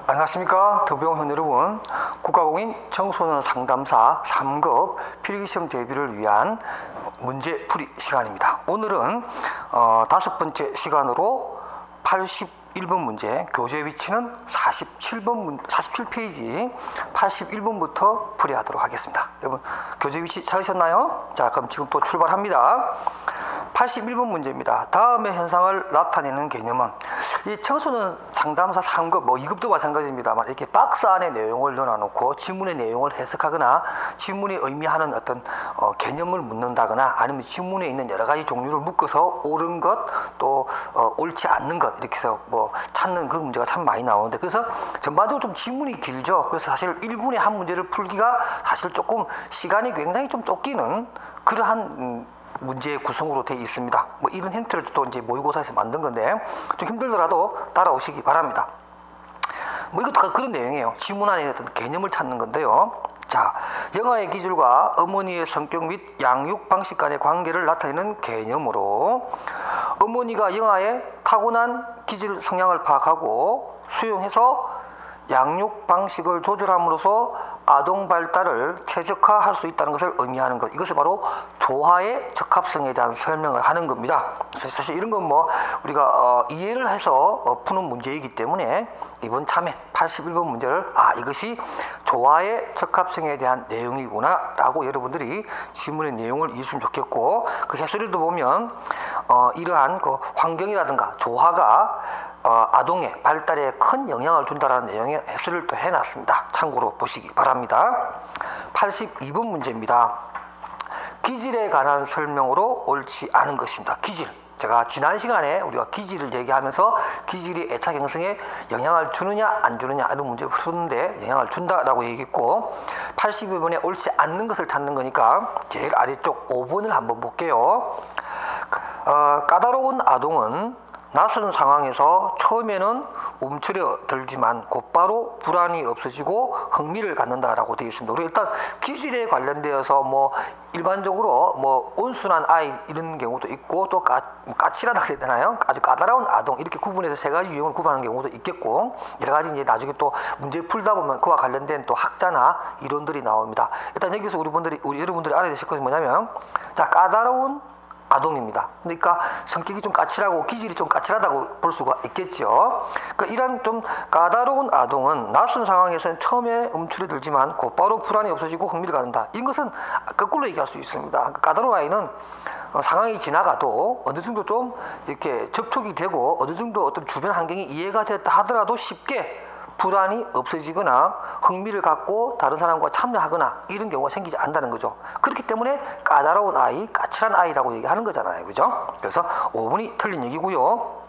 안녕하십니까. 더병훈 여러분. 국가공인 청소년 상담사 3급 필기시험 대비를 위한 문제풀이 시간입니다. 오늘은 5번째 시간으로 81번 문제, 교재 위치는 47페이지 81번부터 풀이하도록 하겠습니다. 여러분 교재 위치 찾으셨나요? 자, 그럼 지금 또 출발합니다. 81번 문제입니다. 다음의 현상을 나타내는 개념은, 이 청소년 상담사 3급, 2급도 마찬가지입니다만, 이렇게 박스 안에 내용을 넣어놓고 지문의 내용을 해석하거나 지문이 의미하는 어떤 개념을 묻는다거나, 아니면 지문에 있는 여러 가지 종류를 묶어서 옳은 것, 또 옳지 않는 것, 이렇게 해서 찾는 그런 문제가 참 많이 나오는데, 그래서 전반적으로 좀 지문이 길죠. 그래서 사실 1분에 한 문제를 풀기가 사실 조금 시간이 굉장히 좀 쫓기는 그러한 문제의 구성으로 되어 있습니다. 이런 힌트를 또 이제 모의고사에서 만든 건데, 좀 힘들더라도 따라오시기 바랍니다. 이것도 그런 내용이에요. 지문 안에 어떤 개념을 찾는 건데요. 자, 영아의 기질과 어머니의 성격 및 양육 방식 간의 관계를 나타내는 개념으로, 어머니가 영아의 타고난 기질 성향을 파악하고 수용해서 양육 방식을 조절함으로써 아동 발달을 최적화할 수 있다는 것을 의미하는 것, 이것이 바로 조화의 적합성에 대한 설명을 하는 겁니다. 사실 이런 건 우리가 이해를 해서 푸는 문제이기 때문에 이번 참에 81번 문제를 이것이 조화의 적합성에 대한 내용이구나 라고 여러분들이 지문의 내용을 이해했으면 좋겠고, 그 해설에도 보면 이러한 그 환경이라든가 조화가 아동의 발달에 큰 영향을 준다라는 내용의 해설을 또 해놨습니다. 참고로 보시기 바랍니다. 82번 문제입니다. 기질에 관한 설명으로 옳지 않은 것입니다. 기질. 제가 지난 시간에 우리가 기질을 얘기하면서 기질이 애착 형성에 영향을 주느냐 안 주느냐 이런 문제를 풀었는데 영향을 준다라고 얘기했고, 82번에 옳지 않는 것을 찾는 거니까 제일 아래쪽 5번을 한번 볼게요. 까다로운 아동은 낯선 상황에서 처음에는 움츠려들지만 곧바로 불안이 없어지고 흥미를 갖는다라고 되어 있습니다. 우리 일단 기질에 관련되어서 일반적으로 온순한 아이 이런 경우도 있고, 또 까칠하다고 해야 되나요? 아주 까다로운 아동, 이렇게 구분해서 세 가지 유형을 구분하는 경우도 있겠고, 여러 가지 이제 나중에 또 문제 풀다 보면 그와 관련된 또 학자나 이론들이 나옵니다. 일단 여기서 여러분들이 알아야 되실 것은 뭐냐면, 자, 까다로운 아동입니다. 그러니까 성격이 좀 까칠하고 기질이 좀 까칠하다고 볼 수가 있겠죠. 그러니까 이런 좀 까다로운 아동은 낯선 상황에서는 처음에 움츠러들지만 곧바로 불안이 없어지고 흥미를 갖는다. 이것은 거꾸로 얘기할 수 있습니다. 까다로운 아이는 상황이 지나가도 어느 정도 좀 이렇게 접촉이 되고 어느 정도 어떤 주변 환경이 이해가 됐다 하더라도 쉽게 불안이 없어지거나 흥미를 갖고 다른 사람과 참여하거나 이런 경우가 생기지 않는다는 거죠. 그렇기 때문에 까다로운 아이, 까칠한 아이라고 얘기하는 거잖아요. 그죠? 그래서 5번이 틀린 얘기고요.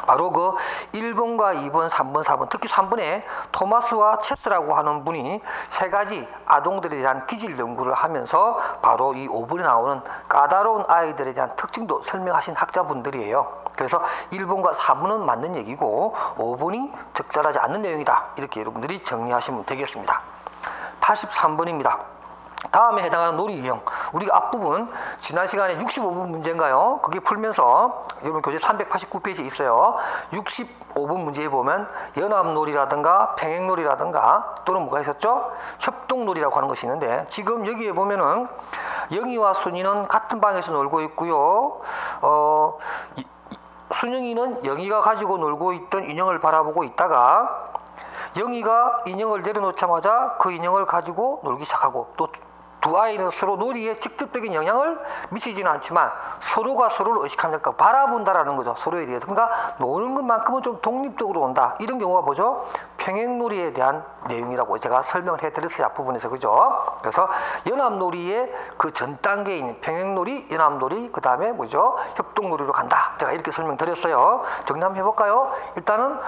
바로 그 1번과 2번, 3번, 4번, 특히 3번에 토마스와 체스라고 하는 분이 세 가지 아동들에 대한 기질 연구를 하면서 바로 이 5번에 나오는 까다로운 아이들에 대한 특징도 설명하신 학자분들이에요. 그래서 1번과 4번은 맞는 얘기고 5번이 적절하지 않는 내용이다, 이렇게 여러분들이 정리하시면 되겠습니다. 83번입니다. 다음에 해당하는 놀이 유형, 우리가 앞부분 지난 시간에 65번 문제인가요? 그게 풀면서 여러분 교재 389페이지에 있어요. 65번 문제에 보면 연합놀이라든가 평행놀이라든가 또는 뭐가 있었죠? 협동놀이라고 하는 것이 있는데, 지금 여기에 보면은 영희와 순이는 같은 방에서 놀고 있고요. 순영이는 영희가 가지고 놀고 있던 인형을 바라보고 있다가 영희가 인형을 내려놓자마자 그 인형을 가지고 놀기 시작하고, 또 두 아이는 서로 놀이에 직접적인 영향을 미치지는 않지만 서로가 서로를 의식하니까 바라본다라는 거죠. 서로에 대해서. 그러니까 노는 것만큼은 좀 독립적으로 온다. 이런 경우가 뭐죠? 평행놀이에 대한 내용이라고 제가 설명을 해드렸어요. 앞부분에서. 그죠? 그래서 연합놀이의 그 전 단계에 있는 평행놀이, 연합놀이, 그 다음에 뭐죠? 협동놀이로 간다. 제가 이렇게 설명드렸어요. 정리 한번 해볼까요? 일단은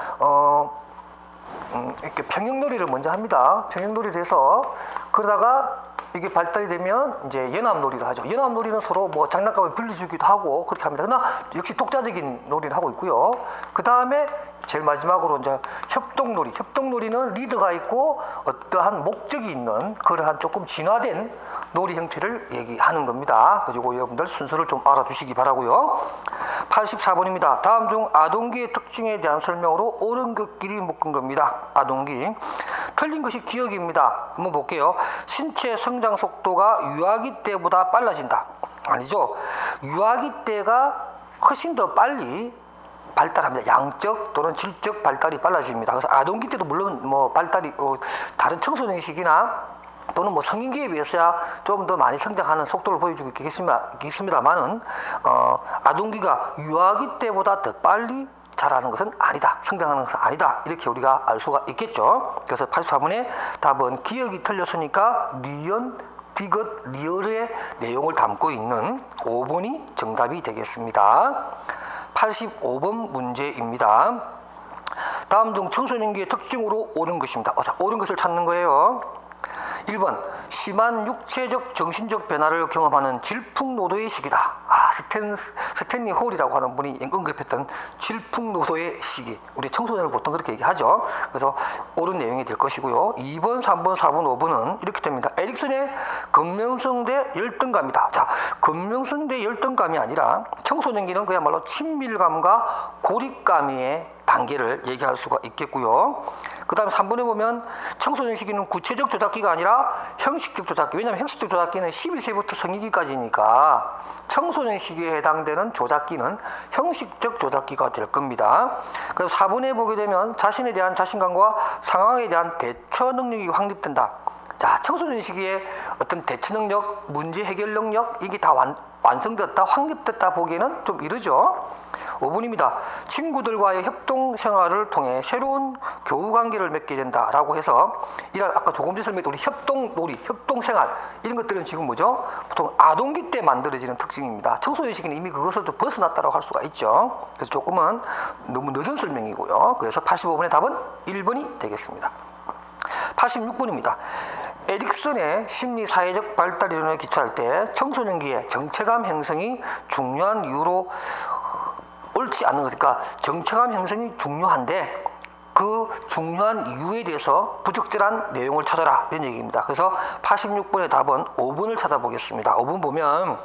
이렇게 평행놀이를 먼저 합니다. 평행놀이를 해서 그러다가 이게 발달이 되면 이제 연합놀이를 하죠. 연합놀이는 서로 장난감을 빌려주기도 하고 그렇게 합니다. 그러나 역시 독자적인 놀이를 하고 있고요. 그 다음에 제일 마지막으로 이제 협동놀이. 협동놀이는 리더가 있고 어떠한 목적이 있는 그러한 조금 진화된 놀이 형태를 얘기하는 겁니다. 그리고 여러분들 순서를 좀 알아두시기 바라고요. 84번입니다. 다음 중 아동기의 특징에 대한 설명으로 옳은 것끼리 묶은 겁니다. 아동기. 틀린 것이 기억입니다. 한번 볼게요. 신체 성장 속도가 유아기 때보다 빨라진다. 아니죠. 유아기 때가 훨씬 더 빨리 발달합니다. 양적 또는 질적 발달이 빨라집니다. 그래서 아동기 때도 물론 뭐 발달이 다른 청소년 시기나 또는 뭐 성인기에 비해서야 좀 더 많이 성장하는 속도를 보여주고 있겠습니다만은 아동기가 유아기 때보다 더 빨리 자라는 것은 아니다. 성장하는 것은 아니다. 이렇게 우리가 알 수가 있겠죠. 그래서 84번의 답은 기억이 틀렸으니까 니은, 디귿, 리을의 내용을 담고 있는 5번이 정답이 되겠습니다. 85번 문제입니다. 다음 중 청소년기의 특징으로 옳은 것입니다. 자, 옳은 것을 찾는 거예요. 1번 심한 육체적 정신적 변화를 경험하는 질풍노도의 시기다. 스탠리 홀이라고 하는 분이 언급했던 질풍노도의 시기. 우리 청소년을 보통 그렇게 얘기하죠. 그래서 옳은 내용이 될 것이고요. 2번, 3번, 4번, 5번은 이렇게 됩니다. 에릭슨의 근면성 대 열등감이다. 자, 근면성 대 열등감이 아니라 청소년기는 그야말로 친밀감과 고립감의 단계를 얘기할 수가 있겠고요. 그 다음에 3번에 보면 청소년 시기는 구체적 조작기가 아니라 형식적 조작기. 왜냐하면 형식적 조작기는 12세부터 성인기까지니까 청소년 시기에 해당되는 조작기는 형식적 조작기가 될 겁니다. 그래서 4번에 보게 되면 자신에 대한 자신감과 상황에 대한 대처 능력이 확립된다. 자, 청소년 시기에 어떤 대처 능력, 문제 해결 능력 이게 다 완성됐다, 확립됐다 보기에는 좀 이르죠. 5번입니다. 친구들과의 협동 생활을 통해 새로운 교우 관계를 맺게 된다라고 해서 이런 아까 조금 전에 설명했던 우리 협동 놀이, 협동 생활 이런 것들은 지금 뭐죠? 보통 아동기 때 만들어지는 특징입니다. 청소년 시기는 이미 그것을 좀 벗어났다고 할 수가 있죠. 그래서 조금은 너무 늦은 설명이고요. 그래서 85번의 답은 1번이 되겠습니다. 86번입니다. 에릭슨의 심리사회적 발달 이론을 기초할 때 청소년기의 정체감 형성이 중요한 이유로 옳지 않는 것. 그러니까 정체감 형성이 중요한데 그 중요한 이유에 대해서 부적절한 내용을 찾아라 이런 얘기입니다. 그래서 86번의 답은 5번을 찾아보겠습니다. 5번 보면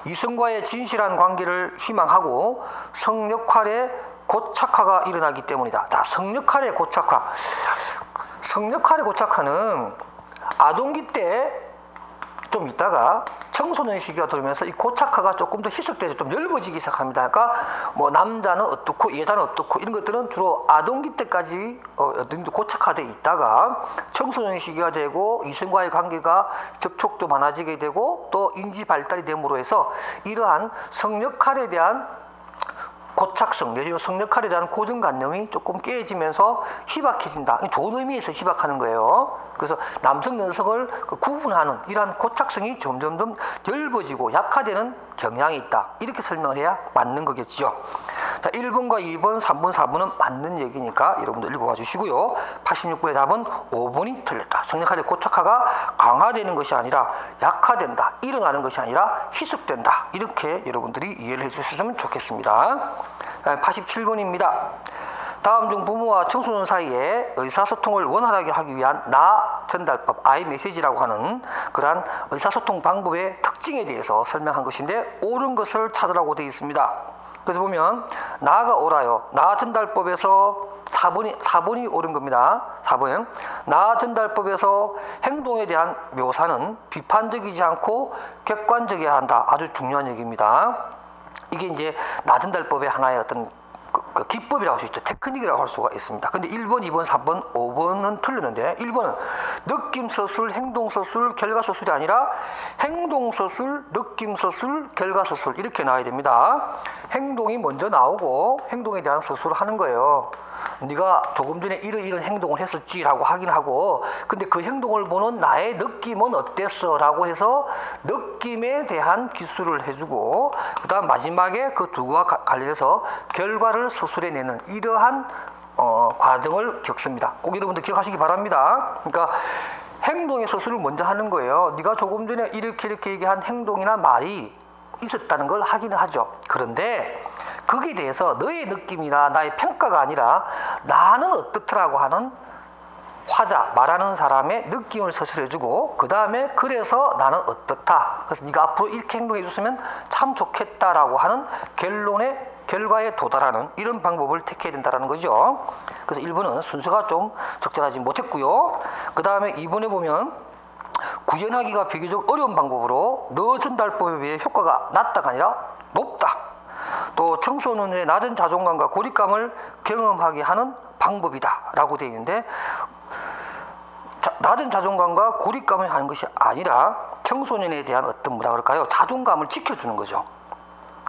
이성과의 진실한 관계를 희망하고 성역할의 고착화가 일어나기 때문이다. 자, 성역할의 고착화. 성역할의 고착화는 아동기 때 좀 있다가 청소년 시기가 들면서 이 고착화가 조금 더 희석돼서 좀 넓어지기 시작합니다. 그러니까 뭐 남자는 어떻고 여자는 어떻고 이런 것들은 주로 아동기 때까지 고착화돼 있다가 청소년 시기가 되고 이성과의 관계가 접촉도 많아지게 되고 또 인지 발달이 됨으로 해서 이러한 성역할에 대한 고착성, 내지는 성역할에 대한 고정관념이 조금 깨지면서 희박해진다. 좋은 의미에서 희박하는 거예요. 그래서 남성, 여성을 구분하는 이러한 고착성이 점점점 넓어지고 약화되는 경향이 있다. 이렇게 설명을 해야 맞는 거겠죠. 자, 1번과 2번, 3번, 4번은 맞는 얘기니까 여러분들 읽어봐 주시고요. 86번의 답은 5번이 틀렸다. 성역할의 고착화가 강화되는 것이 아니라 약화된다. 일어나는 것이 아니라 희석된다. 이렇게 여러분들이 이해를 해주셨으면 좋겠습니다. 87번입니다. 다음 중 부모와 청소년 사이에 의사소통을 원활하게 하기 위한 나 전달법, I 메시지라고 하는 그러한 의사소통 방법의 특징에 대해서 설명한 것인데 옳은 것을 찾으라고 되어 있습니다. 그래서 보면 나가 옳아요. 나 전달법에서 4번이 옳은 겁니다. 4번. 나 전달법에서 행동에 대한 묘사는 비판적이지 않고 객관적이어야 한다. 아주 중요한 얘기입니다. 이게 이제 나 전달법의 하나의 어떤 그 기법이라고 할 수 있죠. 테크닉이라고 할 수가 있습니다. 근데 1번, 2번, 3번, 5번은 틀렸는데 1번은 느낌서술, 행동서술, 결과서술이 아니라 행동서술, 느낌서술, 결과서술 이렇게 나와야 됩니다. 행동이 먼저 나오고 행동에 대한 서술을 하는 거예요. 네가 조금 전에 이런 행동을 했었지라고 하긴 하고 근데 그 행동을 보는 나의 느낌은 어땠어? 라고 해서 느낌에 대한 기술을 해주고 그 다음 마지막에 그 두가 관련해서 결과를 서술해내는 이러한 과정을 겪습니다. 꼭 여러분들 기억하시기 바랍니다. 그러니까 행동의 서술을 먼저 하는 거예요. 네가 조금 전에 이렇게 얘기한 행동이나 말이 있었다는 걸 확인을 하죠. 그런데 거기에 대해서 너의 느낌이나 나의 평가가 아니라 나는 어떻더라고 하는 화자, 말하는 사람의 느낌을 서술해주고 그 다음에 그래서 나는 어떻다. 그래서 네가 앞으로 이렇게 행동해줬으면 참 좋겠다라고 하는 결과에 도달하는 이런 방법을 택해야 된다는 거죠. 그래서 1번은 순서가 좀 적절하지 못했고요. 그 다음에 2번에 보면 구현하기가 비교적 어려운 방법으로 너 전달법에 비해 효과가 낮다가 아니라 높다. 또 청소년의 낮은 자존감과 고립감을 경험하게 하는 방법이다 라고 되어 있는데, 낮은 자존감과 고립감을 하는 것이 아니라 청소년에 대한 어떤 뭐라 그럴까요? 자존감을 지켜주는 거죠.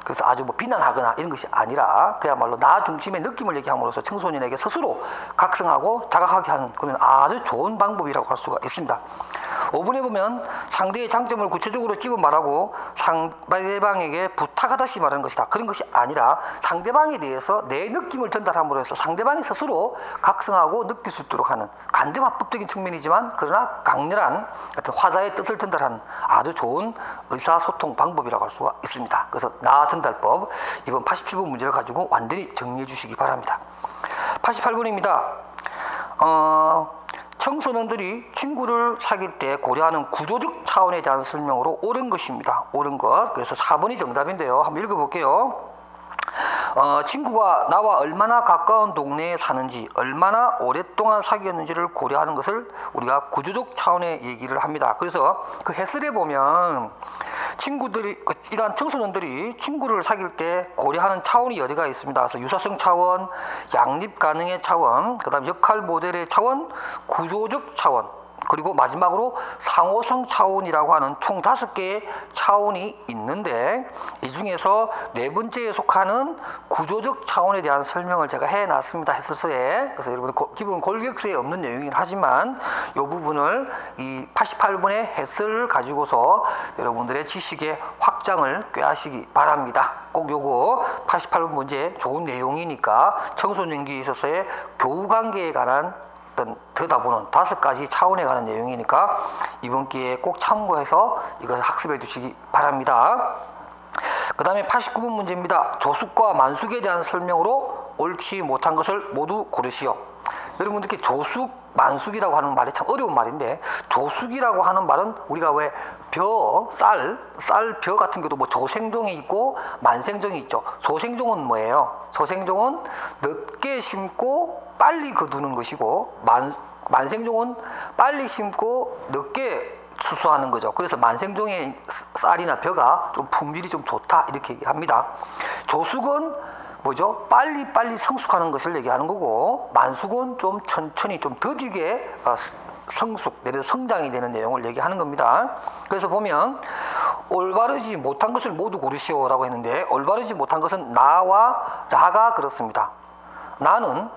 그래서 아주 뭐 비난하거나 이런 것이 아니라 그야말로 나 중심의 느낌을 얘기함으로써 청소년에게 스스로 각성하고 자각하게 하는 그런 아주 좋은 방법이라고 할 수가 있습니다. 5번에 보면 상대의 장점을 구체적으로 집어 말하고 상대방에게 부탁하듯이 말하는 것이다. 그런 것이 아니라 상대방에 대해서 내 느낌을 전달함으로 해서 상대방이 스스로 각성하고 느낄 수 있도록 하는 간접합법적인 측면이지만 그러나 강렬한 어떤 화자의 뜻을 전달하는 아주 좋은 의사소통 방법이라고 할 수가 있습니다. 그래서 나 전달법 이번 87번 문제를 가지고 완전히 정리해 주시기 바랍니다. 88번입니다. 청소년들이 친구를 사귈 때 고려하는 구조적 차원에 대한 설명으로 옳은 것입니다. 옳은 것. 그래서 4번이 정답인데요. 한번 읽어볼게요. 친구가 나와 얼마나 가까운 동네에 사는지, 얼마나 오랫동안 사귀었는지를 고려하는 것을 우리가 구조적 차원의 얘기를 합니다. 그래서 그 해설에 보면 이러한 청소년들이 친구를 사귈 때 고려하는 차원이 여러 가지 있습니다. 그래서 유사성 차원, 양립 가능의 차원, 그 다음 역할 모델의 차원, 구조적 차원, 그리고 마지막으로 상호성 차원이라고 하는 총 5개의 차원이 있는데 이 중에서 4번째에 속하는 구조적 차원에 대한 설명을 제가 해놨습니다. 해설서에. 그래서 여러분 기본 골격서에 없는 내용이긴 하지만 이 부분을 이 88번의 해설을 가지고서 여러분들의 지식의 확장을 꾀하시기 바랍니다. 꼭 요거 88번 문제 좋은 내용이니까 청소년기에 있어서의 교우관계에 관한 들여다보는 5가지 차원에 관한 내용이니까 이번 기회에 꼭 참고해서 이것을 학습해 두시기 바랍니다. 그 다음에 89번 문제입니다. 조숙과 만숙에 대한 설명으로 옳지 못한 것을 모두 고르시오. 여러분 특히 조숙, 만숙이라고 하는 말이 참 어려운 말인데 조숙이라고 하는 말은 우리가 왜 쌀 벼 같은 경우도 뭐 조생종이 있고 만생종이 있죠. 조생종은 뭐예요? 조생종은 늦게 심고 빨리 거두는 것이고 만생종은 빨리 심고 늦게 추수하는 거죠. 그래서 만생종의 쌀이나 벼가 좀 품질이 좀 좋다 이렇게 얘기합니다. 조숙은 뭐죠? 빨리 성숙하는 것을 얘기하는 거고 만숙은 좀 천천히 좀 더디게 성숙, 내려 성장이 되는 내용을 얘기하는 겁니다. 그래서 보면 올바르지 못한 것을 모두 고르시오라고 했는데 올바르지 못한 것은 나와 라가 그렇습니다. 나는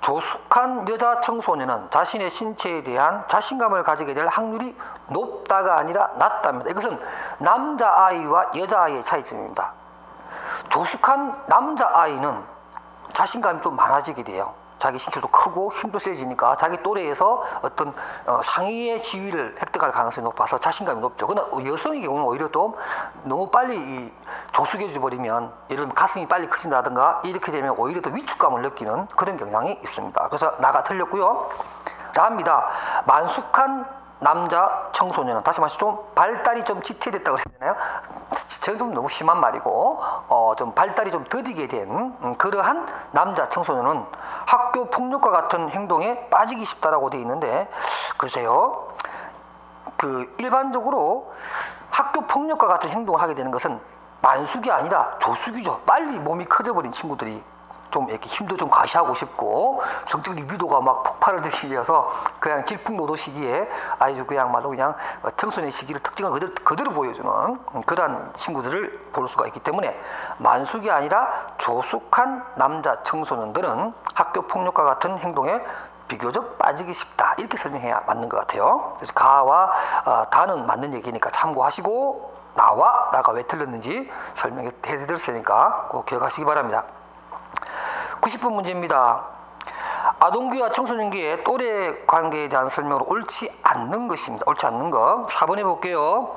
조숙한 여자 청소년은 자신의 신체에 대한 자신감을 가지게 될 확률이 높다가 아니라 낮답니다. 이것은 남자아이와 여자아이의 차이점입니다. 조숙한 남자아이는 자신감이 좀 많아지게 돼요. 자기 신체도 크고 힘도 세지니까 자기 또래에서 어떤 상위의 지위를 획득할 가능성이 높아서 자신감이 높죠. 그러나 여성의 경우는 오히려 또 너무 빨리 조숙해 줘버리면 예를 들면 가슴이 빨리 커진다든가 이렇게 되면 오히려 더 위축감을 느끼는 그런 경향이 있습니다. 그래서 나가 틀렸고요. 라입니다. 만숙한 남자 청소년은 다시 말해서 좀 발달이 좀 지체됐다고 그랬잖아요. 지체는 좀 너무 심한 말이고 좀 발달이 좀 더디게 된 그러한 남자 청소년은 학교 폭력과 같은 행동에 빠지기 쉽다라고 되어 있는데 글쎄요. 일반적으로 학교 폭력과 같은 행동을 하게 되는 것은 만숙이 아니라 조숙이죠. 빨리 몸이 커져버린 친구들이 좀 이렇게 힘도 좀 과시하고 싶고 성적 리비도가 막 폭발을 들이켜서 그냥 질풍노도 시기에 아주 그야말로 그냥 청소년 시기를 특징을 그대로 보여주는 그러한 친구들을 볼 수가 있기 때문에 만숙이 아니라 조숙한 남자 청소년들은 학교 폭력과 같은 행동에 비교적 빠지기 쉽다 이렇게 설명해야 맞는 것 같아요. 그래서 가와 다는 맞는 얘기니까 참고하시고 나와 라가 왜 틀렸는지 설명해 드렸으니까 꼭 기억하시기 바랍니다. 90번 문제입니다. 아동기와 청소년기의 또래 관계에 대한 설명으로 옳지 않는 것입니다. 옳지 않는 것. 4번 해볼게요.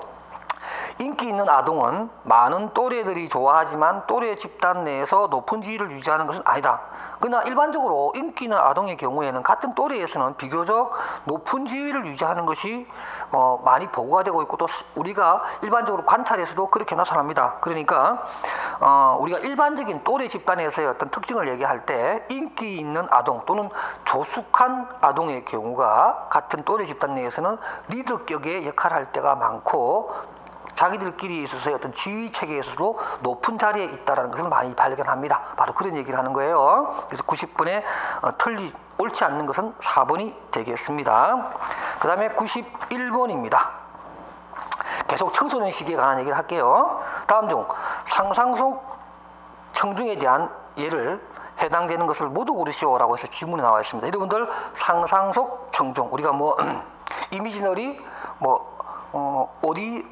인기 있는 아동은 많은 또래들이 좋아하지만 또래 집단 내에서 높은 지위를 유지하는 것은 아니다. 그러나 일반적으로 인기 있는 아동의 경우에는 같은 또래에서는 비교적 높은 지위를 유지하는 것이 많이 보고가 되고 있고, 또 우리가 일반적으로 관찰에서도 그렇게 나타납니다. 그러니까 우리가 일반적인 또래 집단에서의 어떤 특징을 얘기할 때 인기 있는 아동 또는 조숙한 아동의 경우가 같은 또래 집단 내에서는 리더격의 역할을 할 때가 많고, 자기들끼리 있어서의 어떤 지위 체계에서도 높은 자리에 있다는 것을 많이 발견합니다. 바로 그런 얘기를 하는 거예요. 그래서 90번에 옳지 않는 것은 4번이 되겠습니다. 그 다음에 91번입니다. 계속 청소년 시기에 관한 얘기를 할게요. 다음 중 상상 속 청중에 대한 예를 해당되는 것을 모두 고르시오라고 해서 지문이 나와 있습니다. 여러분들 상상 속 청중, 우리가 이미지너리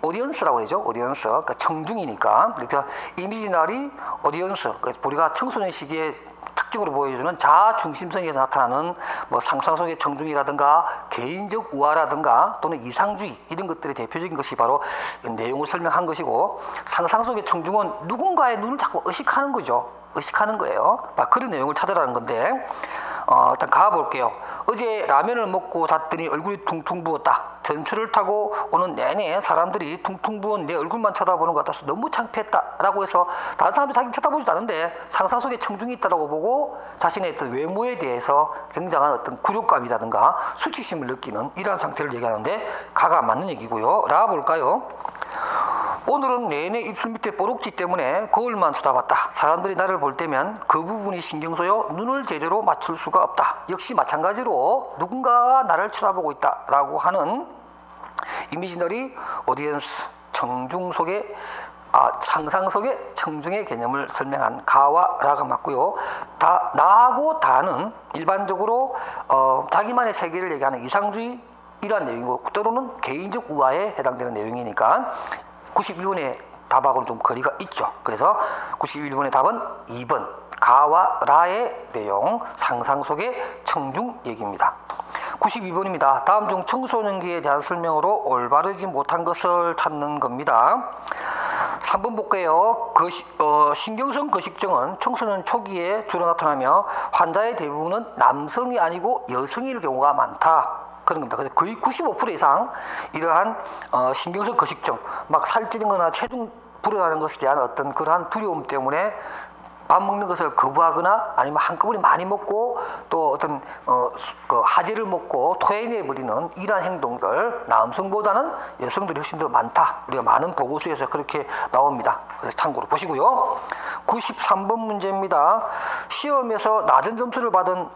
오디언스라고 하죠. 오디언스. 그러니까 청중이니까. 그러니까 이미지너리 오디언스. 그러니까 우리가 청소년 시기에 특징으로 보여주는 자아 중심성에서 나타나는 상상 속의 청중이라든가 개인적 우화라든가 또는 이상주의, 이런 것들의 대표적인 것이 바로 내용을 설명한 것이고, 상상 속의 청중은 누군가의 눈을 자꾸 의식하는 거죠. 의식하는 거예요. 그런 내용을 찾으라는 건데, 일단 가볼게요. 어제 라면을 먹고 잤더니 얼굴이 퉁퉁 부었다. 전철을 타고 오는 내내 사람들이 퉁퉁 부은 내 얼굴만 쳐다보는 것 같아서 너무 창피했다 라고 해서 다른 사람들이 자기 쳐다보지도 않는데 상상 속에 청중이 있다고 보고 자신의 어떤 외모에 대해서 굉장한 어떤 굴욕감이라든가 수치심을 느끼는 이러한 상태를 얘기하는데 가가 안 맞는 얘기고요. 라 볼까요? 오늘은 내내 입술 밑에 뽀록지 때문에 거울만 쳐다봤다. 사람들이 나를 볼 때면 그 부분이 신경 쓰여 눈을 제대로 맞출 수가 없다. 역시 마찬가지로 누군가가 나를 쳐다보고 있다라고 하는 이미지너리 오디언스, 청중 속의 상상 속의 청중의 개념을 설명한 가와 라가 맞고요. 나하고 다는 일반적으로 자기만의 세계를 얘기하는 이상주의, 이러한 내용이고 때로는 개인적 우화에 해당되는 내용이니까 91번의 답하고는 좀 거리가 있죠. 그래서 91번의 답은 2번 가와 라의 내용, 상상 속의 청중 얘기입니다. 92번입니다. 다음 중 청소년기에 대한 설명으로 올바르지 못한 것을 찾는 겁니다. 3번 볼게요. 신경성 거식증은 청소년 초기에 주로 나타나며 환자의 대부분은 남성이 아니고 여성일 경우가 많다. 그런 겁니다. 그래서 거의 95% 이상 이러한 신경성 거식증, 살찌는 거나 체중 불어나는 것에 대한 어떤 그러한 두려움 때문에 밥 먹는 것을 거부하거나 아니면 한꺼번에 많이 먹고 또 어떤 하재를 먹고 토해내버리는 이러한 행동들, 남성보다는 여성들이 훨씬 더 많다. 우리가 많은 보고서에서 그렇게 나옵니다. 그래서 참고로 보시고요. 93번 문제입니다. 시험에서 낮은 점수를 받은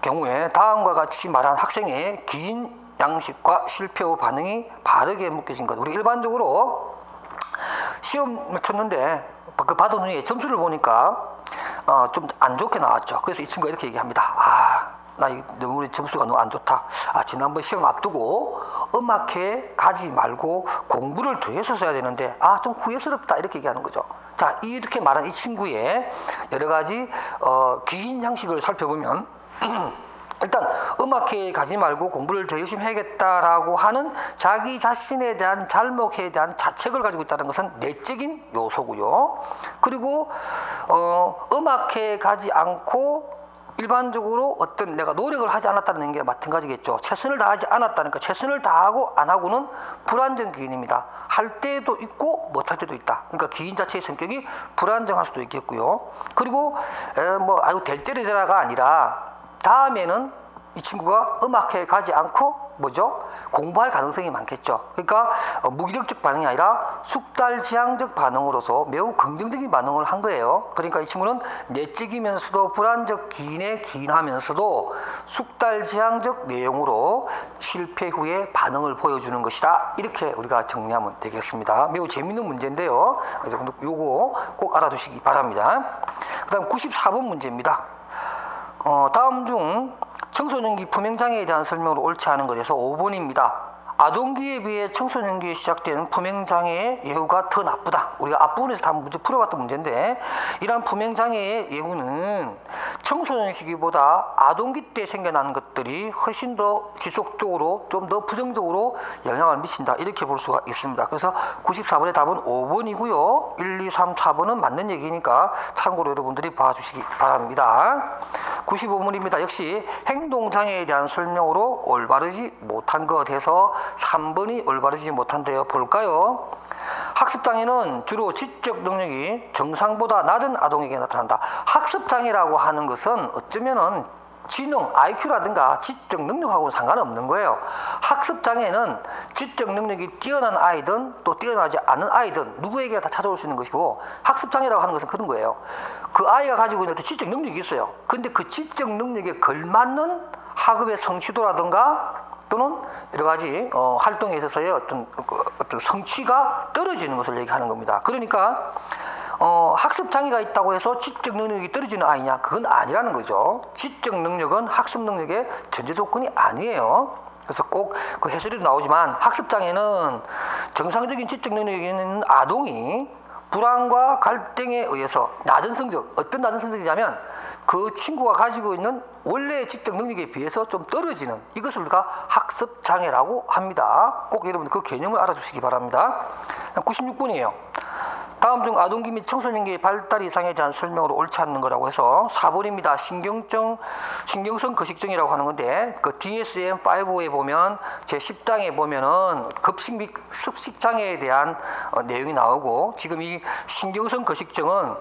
경우에 다음과 같이 말한 학생의 긴 양식과 실패 후 반응이 바르게 묶여진 것. 우리 일반적으로 시험을 쳤는데 그 받은 후에 점수를 보니까 좀 안 좋게 나왔죠. 그래서 이 친구가 이렇게 얘기합니다. 나 너무 점수가 너무 안 좋다. 지난번 시험 앞두고 음악회 가지 말고 공부를 더 했었어야 되는데 좀 후회스럽다, 이렇게 얘기하는 거죠. 자, 이렇게 말한 이 친구의 여러 가지 긴 양식을 살펴보면 일단 음악회에 가지 말고 공부를 더 열심히 해야겠다라고 하는 자기 자신에 대한 잘못에 대한 자책을 가지고 있다는 것은 내적인 요소고요. 그리고 음악회에 가지 않고 일반적으로 어떤 내가 노력을 하지 않았다는 게 마찬가지겠죠. 최선을 다하지 않았다니까 최선을 다하고 안 하고는 불안정 기인입니다. 할 때도 있고 못할 때도 있다. 그러니까 기인 자체의 성격이 불안정할 수도 있겠고요. 그리고 될 대로 되라가 아니라 다음에는 이 친구가 음악회에 가지 않고 공부할 가능성이 많겠죠. 그러니까 무기력적 반응이 아니라 숙달지향적 반응으로서 매우 긍정적인 반응을 한 거예요. 그러니까 이 친구는 내적이면서도 불안적 기인에 기인하면서도 숙달지향적 내용으로 실패 후에 반응을 보여주는 것이다. 이렇게 우리가 정리하면 되겠습니다. 매우 재밌는 문제인데요. 여러분들 요거 꼭 알아두시기 바랍니다. 그 다음 94번 문제입니다. 다음 중 청소년기 품행장애에 대한 설명으로 옳지 않은 것에서 5번입니다. 아동기에 비해 청소년기에 시작되는 품행장애의 예후가 더 나쁘다. 우리가 앞부분에서 다 문제 풀어봤던 문제인데 이러한 품행장애의 예후는 청소년 시기보다 아동기 때 생겨난 것들이 훨씬 더 지속적으로 좀 더 부정적으로 영향을 미친다, 이렇게 볼 수가 있습니다. 그래서 94번의 답은 5번이고요 1, 2, 3, 4번은 맞는 얘기니까 참고로 여러분들이 봐주시기 바랍니다. 95번입니다. 역시 행동장애에 대한 설명으로 올바르지 못한 것에서 3번이 올바르지 못한데요. 볼까요? 학습장애는 주로 지적 능력이 정상보다 낮은 아동에게 나타난다. 학습장애라고 하는 것은 어쩌면은 지능, IQ라든가 지적 능력하고는 상관없는 거예요. 학습장애는 지적 능력이 뛰어난 아이든 또 뛰어나지 않은 아이든 누구에게나 다 찾아올 수 있는 것이고, 학습장애라고 하는 것은 그런 거예요. 그 아이가 가지고 있는 지적 능력이 있어요. 근데 그 지적 능력에 걸맞는 학업의 성취도라든가 또는 여러 가지 활동에 있어서의 어떤 성취가 떨어지는 것을 얘기하는 겁니다. 그러니까 학습 장애가 있다고 해서 지적 능력이 떨어지는 아이냐? 그건 아니라는 거죠. 지적 능력은 학습 능력의 전제 조건이 아니에요. 그래서 꼭 그 해설에도 나오지만 학습 장애는 정상적인 지적 능력이 있는 아동이 불안과 갈등에 의해서 낮은 성적, 어떤 낮은 성적이냐면 그 친구가 가지고 있는 원래의 지적 능력에 비해서 좀 떨어지는, 이것을 우리가 학습 장애라고 합니다. 꼭 여러분들 그 개념을 알아주시기 바랍니다. 96번이에요. 다음 중 아동기 및 청소년기의 발달 이상에 대한 설명으로 옳지 않는 거라고 해서 4번입니다. 신경성 거식증이라고 하는 건데, 그 DSM-5에 보면 제10장에 보면은 급식 및 습식 장애에 대한 내용이 나오고, 지금 이 신경성 거식증은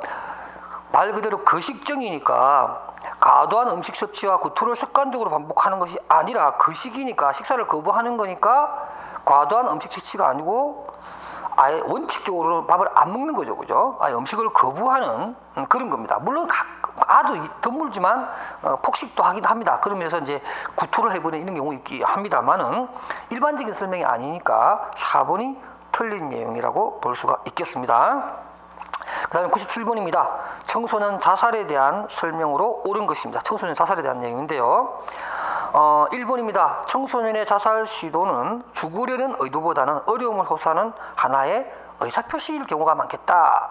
말 그대로 거식증이니까 과도한 음식 섭취와 구토를 습관적으로 반복하는 것이 아니라, 거식이니까 식사를 거부하는 거니까 과도한 음식 섭취가 아니고 아예 원칙적으로는 밥을 안 먹는 거죠. 그죠? 아예 음식을 거부하는 그런 겁니다. 물론 아주 드물지만 폭식도 하기도 합니다. 그러면서 이제 구토를 해버리는 이런 경우 있기 합니다만은 일반적인 설명이 아니니까 4번이 틀린 내용이라고 볼 수가 있겠습니다. 그 다음에 97번입니다. 청소년 자살에 대한 설명으로 옳은 것입니다. 청소년 자살에 대한 내용인데요. 1번입니다. 청소년의 자살 시도는 죽으려는 의도보다는 어려움을 호소하는 하나의 의사표시일 경우가 많겠다.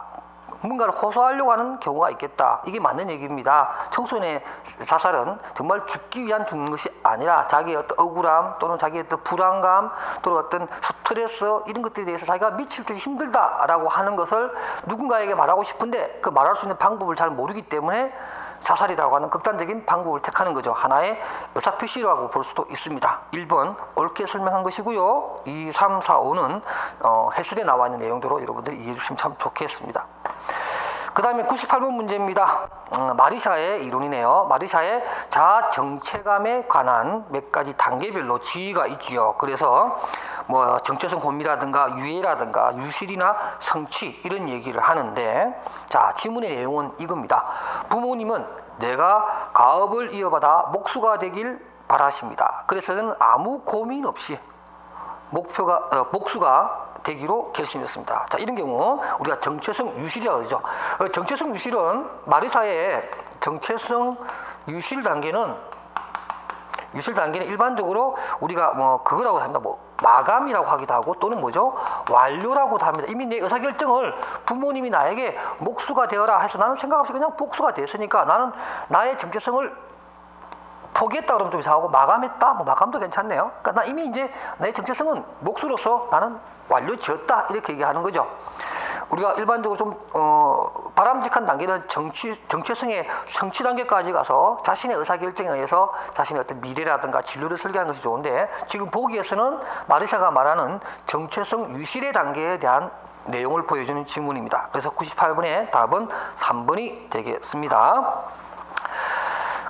뭔가를 호소하려고 하는 경우가 있겠다. 이게 맞는 얘기입니다. 청소년의 자살은 정말 죽기 위한 죽는 것이 아니라 자기의 어떤 억울함 또는 자기의 어떤 불안감 또는 어떤 스트레스 이런 것들에 대해서 자기가 미칠 듯이 힘들다라고 하는 것을 누군가에게 말하고 싶은데 그 말할 수 있는 방법을 잘 모르기 때문에 자살이라고 하는 극단적인 방법을 택하는 거죠. 하나의 의사표시라고 볼 수도 있습니다. 1번 옳게 설명한 것이고요. 2, 3, 4, 5는 해설에 나와 있는 내용대로 여러분들이 이해해 주시면 참 좋겠습니다. 그 다음에 98번 문제입니다. 마리샤의 이론이네요. 마리샤의 자아 정체감에 관한 몇 가지 단계별로 지위가 있지요. 그래서 뭐 정체성 혼미라든가 유해라든가 유실이나 성취 이런 얘기를 하는데, 자 지문의 내용은 이겁니다. 부모님은 내가 가업을 이어받아 목수가 되길 바라십니다. 그래서는 아무 고민 없이 목수가 되기로 결심했습니다. 자, 이런 경우 우리가 정체성 유실이라고 그러죠. 정체성 유실은 마리사의 정체성 유실 단계는 일반적으로 우리가 뭐 그거라고 합니다. 뭐 마감이라고 하기도 하고 또는 뭐죠? 완료라고도 합니다. 이미 내 의사결정을 부모님이 나에게 목수가 되어라 해서 나는 생각 없이 그냥 목수가 됐으니까 나는 나의 정체성을 포기했다 그러면 좀 이상하고 마감했다? 뭐 마감도 괜찮네요. 그러니까 나 이미 이제 내 정체성은 목수로서 나는 완료 지었다 이렇게 얘기하는 거죠. 우리가 일반적으로 좀 바람직한 단계는 정체성의 성취 단계까지 가서 자신의 의사결정에 의해서 자신의 어떤 미래라든가 진로를 설계하는 것이 좋은데, 지금 보기에서는 마리샤가 말하는 정체성 유실의 단계에 대한 내용을 보여주는 지문입니다. 그래서 98번의 답은 3번이 되겠습니다.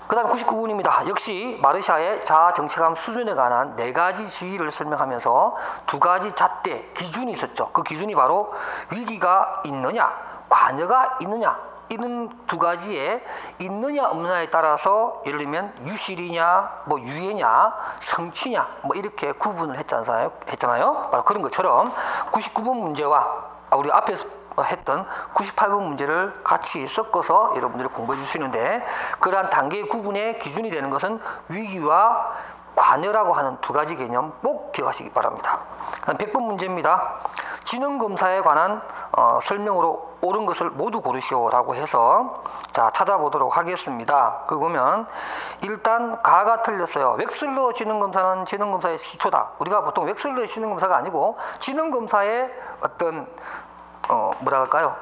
그 다음 99번입니다. 역시 마르샤의 자아 정체감 수준에 관한 4가지 지위를 설명하면서 2가지 잣대 기준이 있었죠. 그 기준이 바로 위기가 있느냐, 관여가 있느냐, 이런 2가지에 있느냐 없느냐에 따라서 예를 들면 유실이냐, 뭐 유해냐, 성취냐, 뭐 이렇게 구분을 했잖아요. 바로 그런 것처럼 99번 문제와 우리 앞에서 했던 98번 문제를 같이 섞어서 여러분들이 공부해 주시는데, 그러한 단계 구분의 기준이 되는 것은 위기와 관여라고 하는 2가지 개념 꼭 기억하시기 바랍니다. 100번 문제입니다. 지능검사에 관한 설명으로 옳은 것을 모두 고르시오라고 해서 자 찾아보도록 하겠습니다. 그 보면 일단 가가 틀렸어요. 웩슬러 지능검사는 지능검사의 시초다. 우리가 보통 웩슬러 지능검사가 아니고 지능검사의 어떤 뭐라 할까요?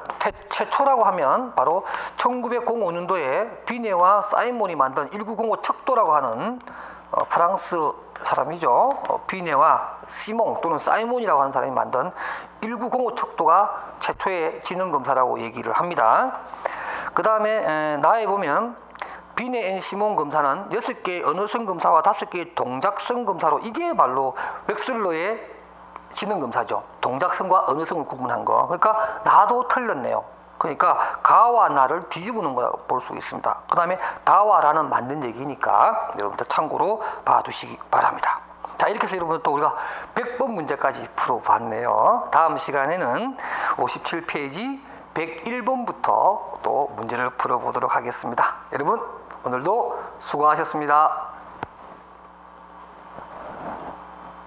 최초라고 하면 바로 1905년도에 비네와 사이몬이 만든 1905 척도라고 하는 프랑스 사람이죠. 비네와 시몽 또는 사이몬이라고 하는 사람이 만든 1905 척도가 최초의 지능검사라고 얘기를 합니다. 그 다음에 나에 보면 비네 앤 시몬 검사는 6개의 언어성 검사와 5개의 동작성 검사로 이게 말로 웩슬러의 지능검사죠. 동작성과 언어성을 구분한 거. 그러니까 나도 틀렸네요. 그러니까 가와 나를 뒤집는 거라고 볼 수 있습니다. 그 다음에 다와 라는 맞는 얘기니까 여러분들 참고로 봐두시기 바랍니다. 자, 이렇게 해서 여러분 또 우리가 100번 문제까지 풀어봤네요. 다음 시간에는 57페이지 101번부터 또 문제를 풀어보도록 하겠습니다. 여러분 오늘도 수고하셨습니다.